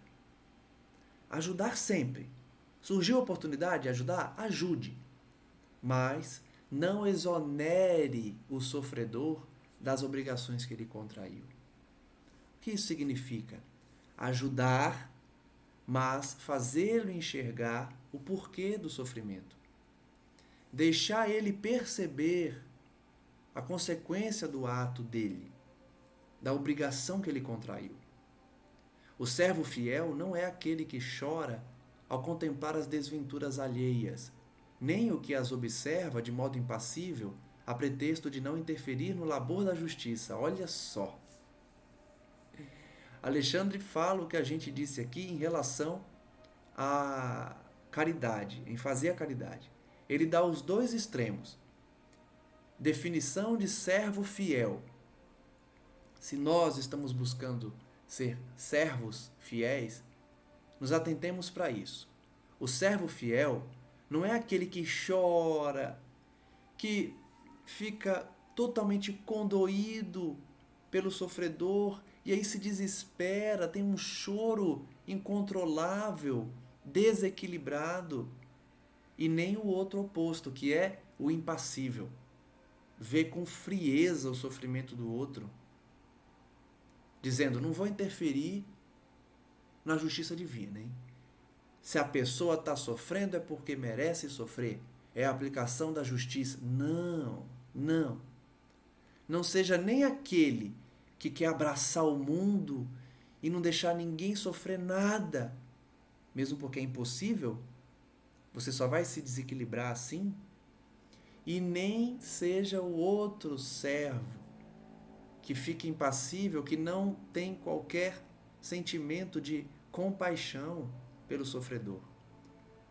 Ajudar sempre. Surgiu a oportunidade de ajudar? Ajude. Mas não exonere o sofredor das obrigações que ele contraiu. O que isso significa? Ajudar, mas fazê-lo enxergar o porquê do sofrimento. Deixar ele perceber a consequência do ato dele, da obrigação que ele contraiu. O servo fiel não é aquele que chora ao contemplar as desventuras alheias, nem o que as observa de modo impassível, a pretexto de não interferir no labor da justiça. Olha só. Alexandre fala o que a gente disse aqui em relação à caridade, em fazer a caridade. Ele dá os dois extremos. Definição de servo fiel. Se nós estamos buscando ser servos fiéis, nos atentemos para isso. O servo fiel não é aquele que chora, que fica totalmente condoído pelo sofredor e aí se desespera, tem um choro incontrolável, desequilibrado. E nem o outro oposto, que é o impassível. Vê com frieza o sofrimento do outro, dizendo, não vou interferir na justiça divina, hein? Se a pessoa está sofrendo é porque merece sofrer. É a aplicação da justiça. Não, não. Não seja nem aquele que quer abraçar o mundo e não deixar ninguém sofrer nada, mesmo porque é impossível. Você só vai se desequilibrar assim. E nem seja o outro servo que fica impassível, que não tem qualquer sentimento de compaixão pelo sofredor.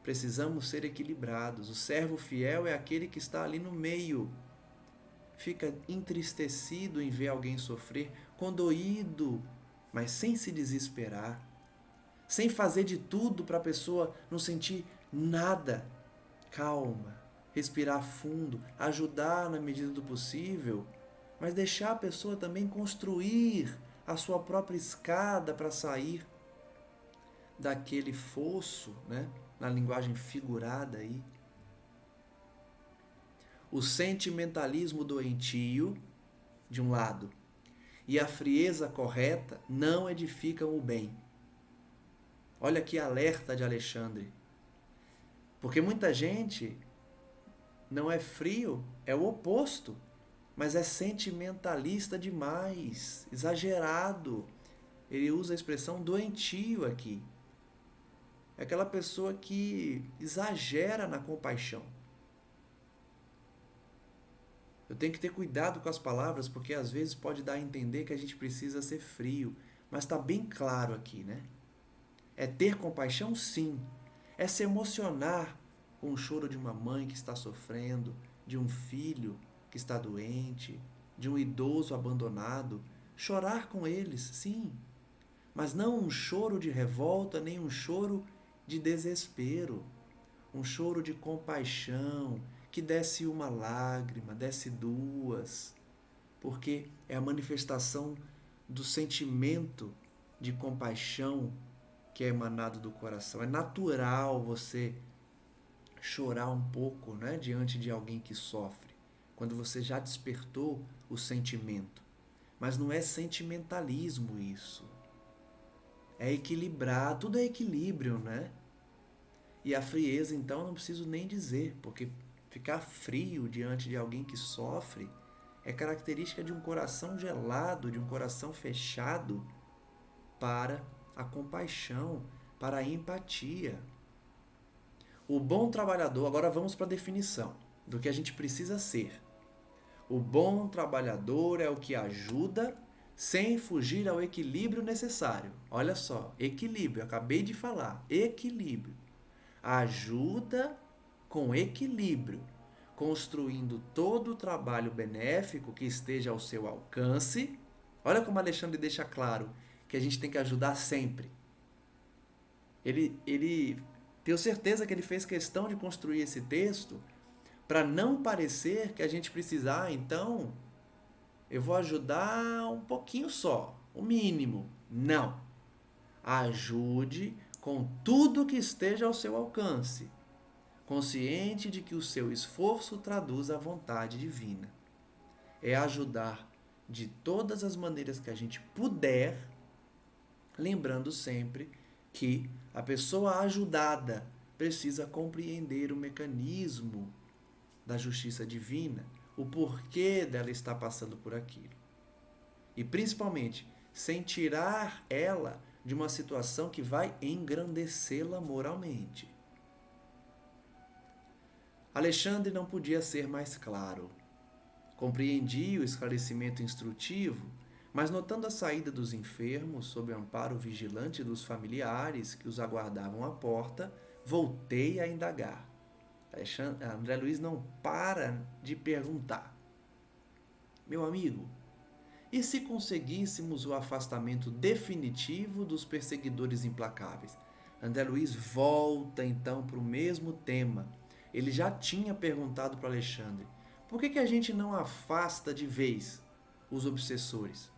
Precisamos ser equilibrados. O servo fiel é aquele que está ali no meio. Fica entristecido em ver alguém sofrer, condoído, mas sem se desesperar, sem fazer de tudo para a pessoa não sentir nada. Calma, respirar fundo, ajudar na medida do possível, mas deixar a pessoa também construir a sua própria escada para sair daquele fosso, né? Na linguagem figurada aí. O sentimentalismo doentio, de um lado, e a frieza correta não edificam o bem. Olha que alerta de Alexandre. Porque muita gente não é frio, é o oposto, mas é sentimentalista demais, exagerado. Ele usa a expressão doentio aqui. É aquela pessoa que exagera na compaixão. Eu tenho que ter cuidado com as palavras, porque às vezes pode dar a entender que a gente precisa ser frio. Mas está bem claro aqui, né? É ter compaixão, sim. É se emocionar com o choro de uma mãe que está sofrendo, de um filho que está doente, de um idoso abandonado. Chorar com eles, sim. Mas não um choro de revolta, nem um choro de desespero. Um choro de compaixão, que desce uma lágrima, desce duas, porque é a manifestação do sentimento de compaixão que é emanado do coração. É natural você chorar um pouco, né, diante de alguém que sofre, quando você já despertou o sentimento. Mas não é sentimentalismo isso. É equilibrar, tudo é equilíbrio, né? E a frieza, então, não preciso nem dizer, porque ficar frio diante de alguém que sofre é característica de um coração gelado, de um coração fechado para a compaixão, para a empatia. O bom trabalhador, agora vamos para a definição do que a gente precisa ser. O bom trabalhador é o que ajuda sem fugir ao equilíbrio necessário. Olha só, equilíbrio, eu acabei de falar, equilíbrio. Ajuda com equilíbrio, construindo todo o trabalho benéfico que esteja ao seu alcance. Olha como Alexandre deixa claro que a gente tem que ajudar sempre. Ele tenho certeza que ele fez questão de construir esse texto para não parecer que a gente precisa, então, eu vou ajudar um pouquinho só, o mínimo. Não. Ajude com tudo que esteja ao seu alcance, consciente de que o seu esforço traduz a vontade divina. É ajudar de todas as maneiras que a gente puder, lembrando sempre que a pessoa ajudada precisa compreender o mecanismo da justiça divina, o porquê dela estar passando por aquilo. E principalmente, sem tirar ela de uma situação que vai engrandecê-la moralmente. Alexandre não podia ser mais claro. Compreendi o esclarecimento instrutivo, mas notando a saída dos enfermos sob o amparo vigilante dos familiares que os aguardavam à porta, voltei a indagar. André Luiz não para de perguntar. Meu amigo, e se conseguíssemos o afastamento definitivo dos perseguidores implacáveis? André Luiz volta então para o mesmo tema. Ele já tinha perguntado para Alexandre: por que a gente não afasta de vez os obsessores?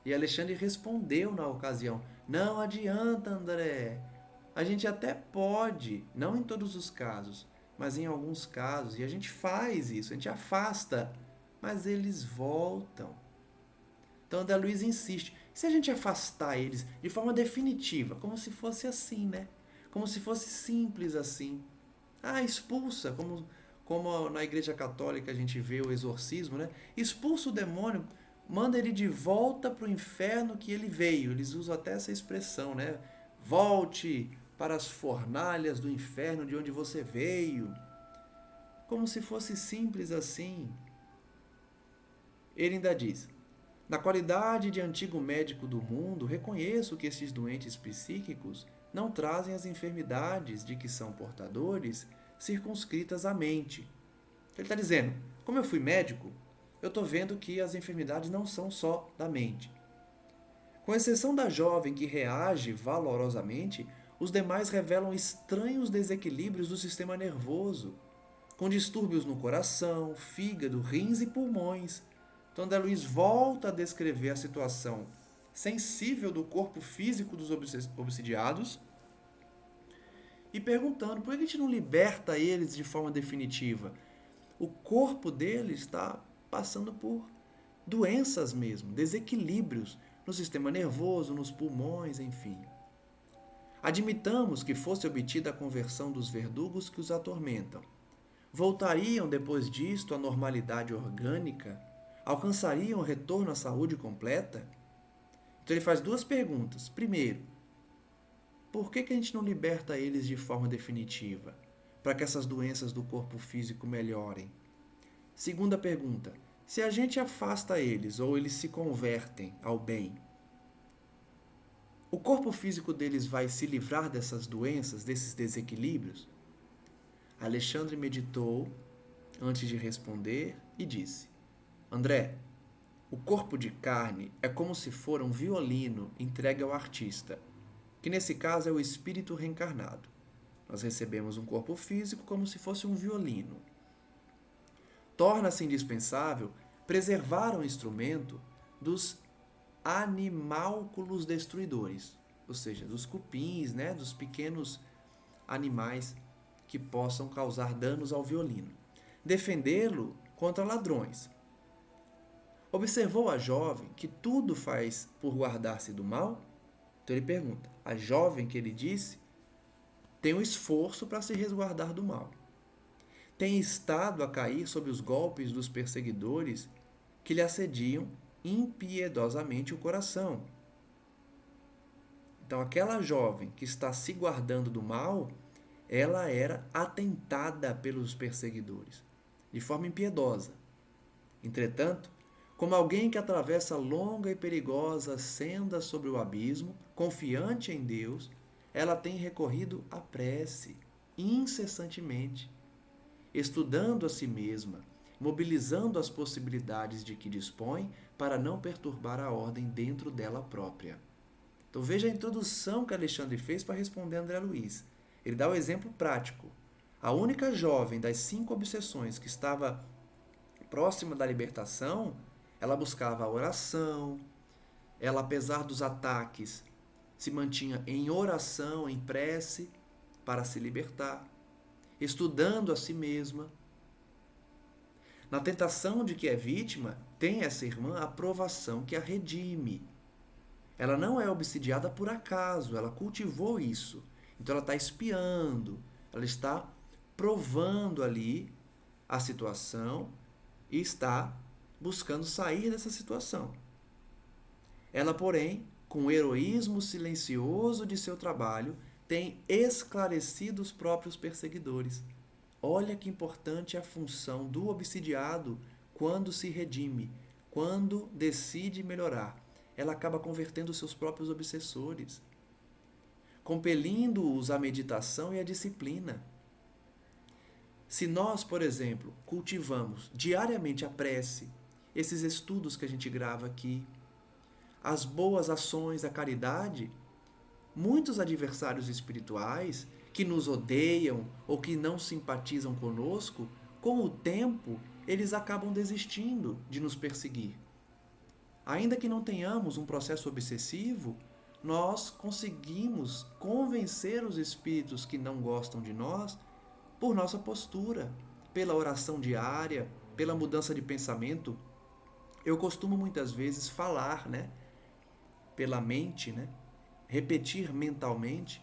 E Alexandre respondeu na ocasião: não adianta, André. A gente até pode, não em todos os casos, mas em alguns casos, e a gente faz isso, a gente afasta, mas eles voltam. Então André Luiz insiste: se a gente afastar eles de forma definitiva, como se fosse assim, né? Como se fosse simples assim. Expulsa, como na Igreja Católica a gente vê o exorcismo, né? Expulsa o demônio, manda ele de volta para o inferno que ele veio. Eles usam até essa expressão, né? Volte para as fornalhas do inferno de onde você veio. Como se fosse simples assim. Ele ainda diz: na qualidade de antigo médico do mundo, reconheço que esses doentes psíquicos não trazem as enfermidades de que são portadores circunscritas à mente. Ele está dizendo: como eu fui médico, eu estou vendo que as enfermidades não são só da mente. Com exceção da jovem que reage valorosamente, os demais revelam estranhos desequilíbrios do sistema nervoso, com distúrbios no coração, fígado, rins e pulmões. Então, André Luiz volta a descrever a situação sensível do corpo físico dos obsidiados e perguntando: por que a gente não liberta eles de forma definitiva? O corpo deles está passando por doenças mesmo, desequilíbrios no sistema nervoso, nos pulmões, enfim. Admitamos que fosse obtida a conversão dos verdugos que os atormentam. Voltariam depois disto à normalidade orgânica? Alcançariam o retorno à saúde completa? Então ele faz duas perguntas. Primeiro, por que a gente não liberta eles de forma definitiva, para que essas doenças do corpo físico melhorem? Segunda pergunta, se a gente afasta eles ou eles se convertem ao bem, o corpo físico deles vai se livrar dessas doenças, desses desequilíbrios? Alexandre meditou antes de responder e disse: André, o corpo de carne é como se for um violino entregue ao artista, que nesse caso é o espírito reencarnado. Nós recebemos um corpo físico como se fosse um violino. Torna-se indispensável preservar o instrumento dos animálculos destruidores, ou seja, dos cupins, né, dos pequenos animais que possam causar danos ao violino. Defendê-lo contra ladrões. Observou a jovem que tudo faz por guardar-se do mal? Então ele pergunta: a jovem que ele disse tem um esforço para se resguardar do mal. Tem estado a cair sob os golpes dos perseguidores que lhe assediam impiedosamente o coração. Então aquela jovem que está se guardando do mal, ela era atentada pelos perseguidores, de forma impiedosa. Entretanto, como alguém que atravessa longa e perigosa senda sobre o abismo, confiante em Deus, ela tem recorrido à prece, incessantemente, estudando a si mesma, mobilizando as possibilidades de que dispõe para não perturbar a ordem dentro dela própria. Então veja a introdução que Alexandre fez para responder a André Luiz. Ele dá o exemplo prático. A única jovem das 5 obsessões que estava próxima da libertação, ela buscava a oração, ela, apesar dos ataques, se mantinha em oração, em prece, para se libertar, estudando a si mesma. Na tentação de que é vítima, tem essa irmã a provação que a redime. Ela não é obsidiada por acaso, ela cultivou isso. Então ela está espiando, ela está provando ali a situação e está buscando sair dessa situação. Ela, porém, com o heroísmo silencioso de seu trabalho, tem esclarecido os próprios perseguidores. Olha que importante a função do obsidiado quando se redime, quando decide melhorar. Ela acaba convertendo seus próprios obsessores, compelindo-os à meditação e à disciplina. Se nós, por exemplo, cultivamos diariamente a prece, esses estudos que a gente grava aqui, as boas ações, a caridade, muitos adversários espirituais que nos odeiam ou que não simpatizam conosco, com o tempo, eles acabam desistindo de nos perseguir. Ainda que não tenhamos um processo obsessivo, nós conseguimos convencer os espíritos que não gostam de nós por nossa postura, pela oração diária, pela mudança de pensamento. Eu costumo muitas vezes falar, pela mente, repetir mentalmente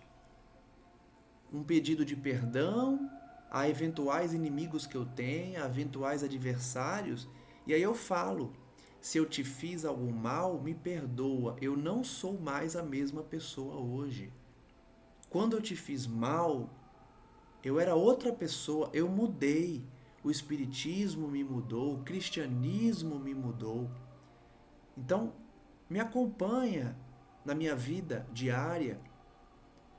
um pedido de perdão a eventuais inimigos que eu tenha, a eventuais adversários, e aí eu falo: se eu te fiz algum mal, me perdoa, eu não sou mais a mesma pessoa hoje. Quando eu te fiz mal, eu era outra pessoa, eu mudei. O espiritismo me mudou, o cristianismo me mudou. Então, me acompanha na minha vida diária.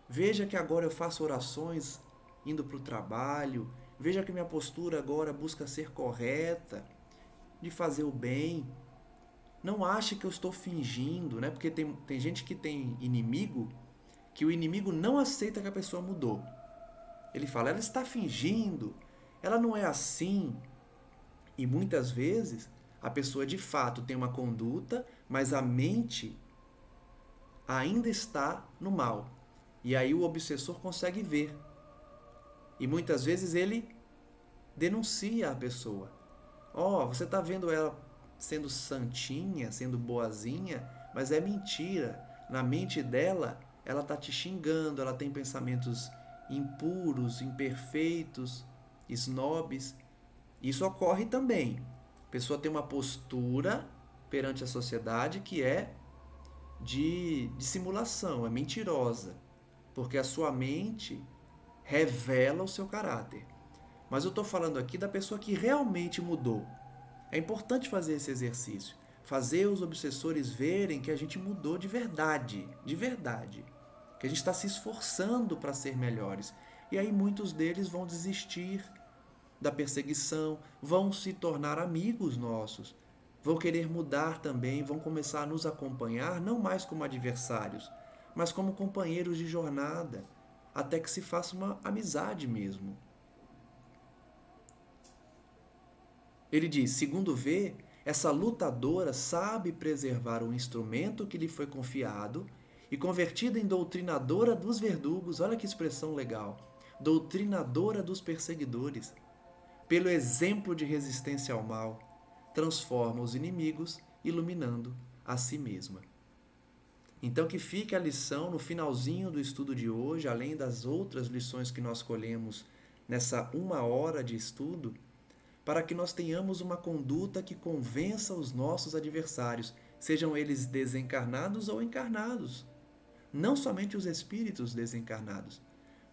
Veja que agora eu faço orações indo para o trabalho. Veja que minha postura agora busca ser correta, de fazer o bem. Não ache que eu estou fingindo, Porque tem gente que tem inimigo, que o inimigo não aceita que a pessoa mudou. Ele fala: ela está fingindo, ela não é assim. E muitas vezes a pessoa de fato tem uma conduta, mas a mente ainda está no mal. E aí o obsessor consegue ver. E muitas vezes ele denuncia a pessoa. Você está vendo ela sendo santinha, sendo boazinha, mas é mentira. Na mente dela, ela está te xingando, ela tem pensamentos impuros, imperfeitos, snobs. Isso ocorre também. A pessoa tem uma postura perante a sociedade que é de dissimulação, é mentirosa, porque a sua mente revela o seu caráter. Mas eu estou falando aqui da pessoa que realmente mudou. É importante fazer esse exercício, fazer os obsessores verem que a gente mudou de verdade, que a gente está se esforçando para ser melhores. E aí muitos deles vão desistir da perseguição, vão se tornar amigos nossos, vão querer mudar também, vão começar a nos acompanhar, não mais como adversários, mas como companheiros de jornada, até que se faça uma amizade mesmo. Ele diz: segundo vê, essa lutadora sabe preservar o instrumento que lhe foi confiado e, convertida em doutrinadora dos verdugos, olha que expressão legal, doutrinadora dos perseguidores, pelo exemplo de resistência ao mal, transforma os inimigos, iluminando a si mesma. Então que fique a lição no finalzinho do estudo de hoje, além das outras lições que nós colhemos nessa 1 hora de estudo, para que nós tenhamos uma conduta que convença os nossos adversários, sejam eles desencarnados ou encarnados. Não somente os espíritos desencarnados,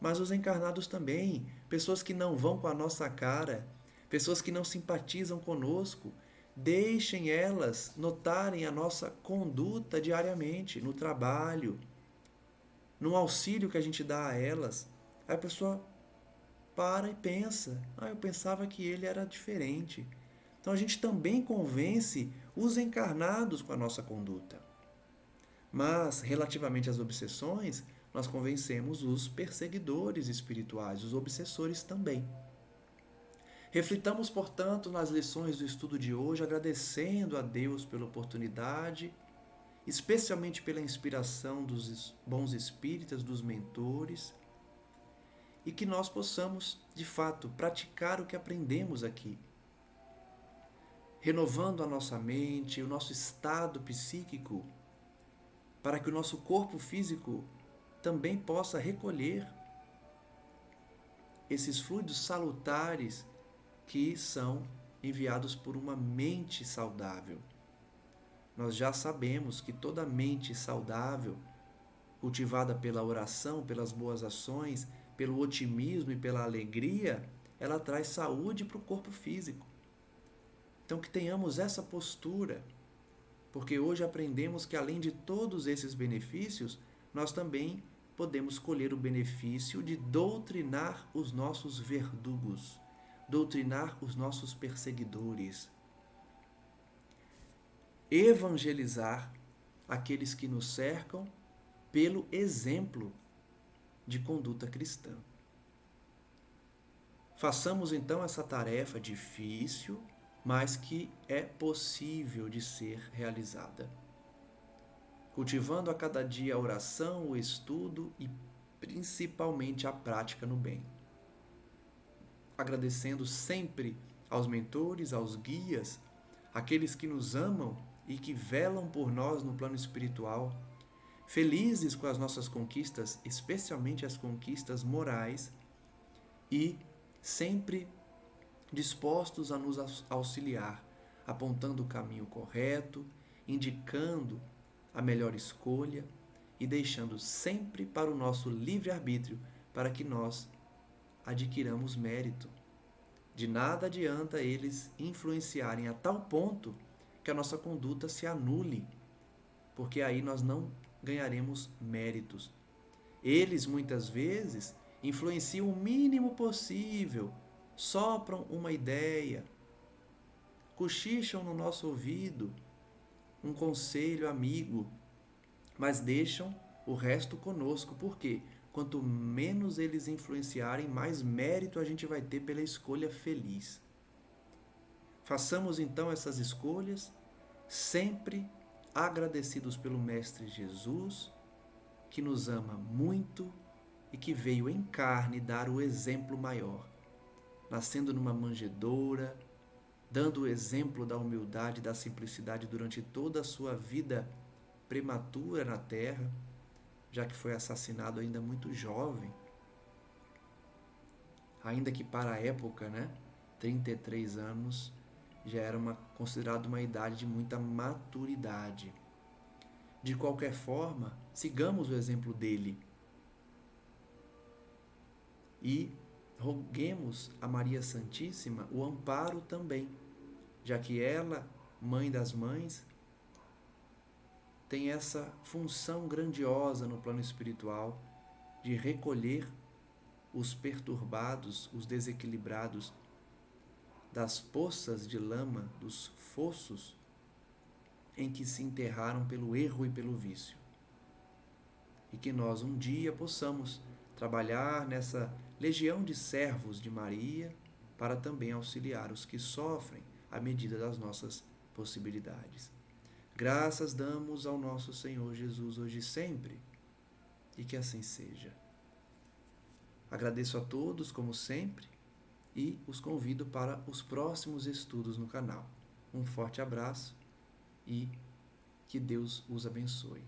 mas os encarnados também, pessoas que não vão com a nossa cara, pessoas que não simpatizam conosco. Deixem elas notarem a nossa conduta diariamente, no trabalho, no auxílio que a gente dá a elas. Aí a pessoa para e pensa: eu pensava que ele era diferente. Então a gente também convence os encarnados com a nossa conduta. Mas, relativamente às obsessões, nós convencemos os perseguidores espirituais, os obsessores também. Reflitamos, portanto, nas lições do estudo de hoje, agradecendo a Deus pela oportunidade, especialmente pela inspiração dos bons espíritas, dos mentores, e que nós possamos, de fato, praticar o que aprendemos aqui, renovando a nossa mente, o nosso estado psíquico, para que o nosso corpo físico também possa recolher esses fluidos salutares que são enviados por uma mente saudável. Nós já sabemos que toda mente saudável, cultivada pela oração, pelas boas ações, pelo otimismo e pela alegria, ela traz saúde para o corpo físico. Então que tenhamos essa postura, porque hoje aprendemos que além de todos esses benefícios, nós também podemos colher o benefício de doutrinar os nossos verdugos, doutrinar os nossos perseguidores, evangelizar aqueles que nos cercam pelo exemplo de conduta cristã. Façamos então essa tarefa difícil, mas que é possível de ser realizada. Cultivando a cada dia a oração, o estudo e principalmente a prática no bem. Agradecendo sempre aos mentores, aos guias, aqueles que nos amam e que velam por nós no plano espiritual, felizes com as nossas conquistas, especialmente as conquistas morais, e sempre dispostos a nos auxiliar, apontando o caminho correto, indicando a melhor escolha e deixando sempre para o nosso livre-arbítrio, para que nós adquiramos mérito. De nada adianta eles influenciarem a tal ponto que a nossa conduta se anule, porque aí nós não ganharemos méritos. Eles, muitas vezes, influenciam o mínimo possível, sopram uma ideia, cochicham no nosso ouvido um conselho amigo, mas deixam o resto conosco. Por quê? Quanto menos eles influenciarem, mais mérito a gente vai ter pela escolha feliz. Façamos então essas escolhas, sempre agradecidos pelo Mestre Jesus, que nos ama muito e que veio em carne dar o exemplo maior, nascendo numa manjedoura, dando o exemplo da humildade e da simplicidade durante toda a sua vida prematura na terra, já que foi assassinado ainda muito jovem, ainda que para a época, 33 anos, já era considerado uma idade de muita maturidade. De qualquer forma, sigamos o exemplo dele e roguemos a Maria Santíssima o amparo também, já que ela, mãe das mães, tem essa função grandiosa no plano espiritual de recolher os perturbados, os desequilibrados das poças de lama, dos fossos em que se enterraram pelo erro e pelo vício. E que nós um dia possamos trabalhar nessa legião de servos de Maria para também auxiliar os que sofrem à medida das nossas possibilidades. Graças damos ao nosso Senhor Jesus hoje e sempre, e que assim seja. Agradeço a todos, como sempre, e os convido para os próximos estudos no canal. Um forte abraço e que Deus os abençoe.